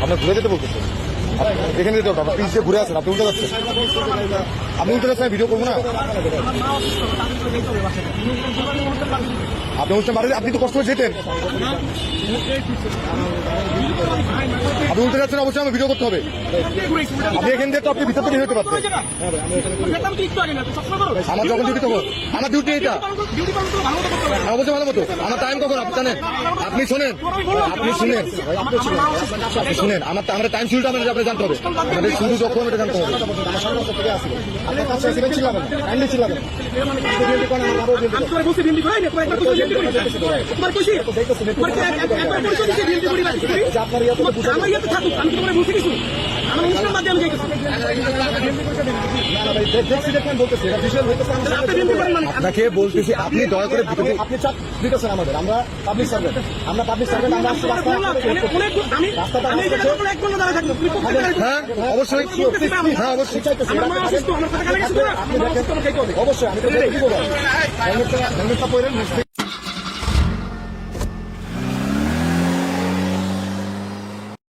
আপনার ঘুরে যেতে বলতেছে, এখানে যেতে হবে, আপনার পিস দিয়ে ঘুরে আসেন, আপনি উল্টে যাচ্ছেন, আপনি উল্টে যাচ্ছেন, ভিডিও করবো না। আপনি অনুষ্ঠান বাড়ি, আপনি তো কষ্ট করে যেতেন, আপনি উল্টে যাচ্ছেন, অবশ্যই আমার ভিডিও করতে হবে। আপনি এখান দিয়ে তো আপনি ভিতর থেকে হতে পারতেন। আমার যখন ডিউটি তখন আমার ডিউটি এটা অবশ্যই ভালো মতো। আমার টাইম কখন আপনি জানেন? আপনি শোনেন, আপনি শুনেন, আপনি শুনেন, আমার টাইম শিডিউলটা আমাদের আপনি জানতে হবে, আমাদের শুরু যখন এটা জানতে হবে। আপনাকে বলতেছি, আপনি দয়া করে আপনি চাপ দিতেছেন আমাদের, আমরা পাবলিক সার্ভেন্ট, আমরা পাবলিক সার্ভেন্ট, আমরা হ্যাঁ অবশ্যই, হ্যাঁ অবশ্যই অবশ্যই আমি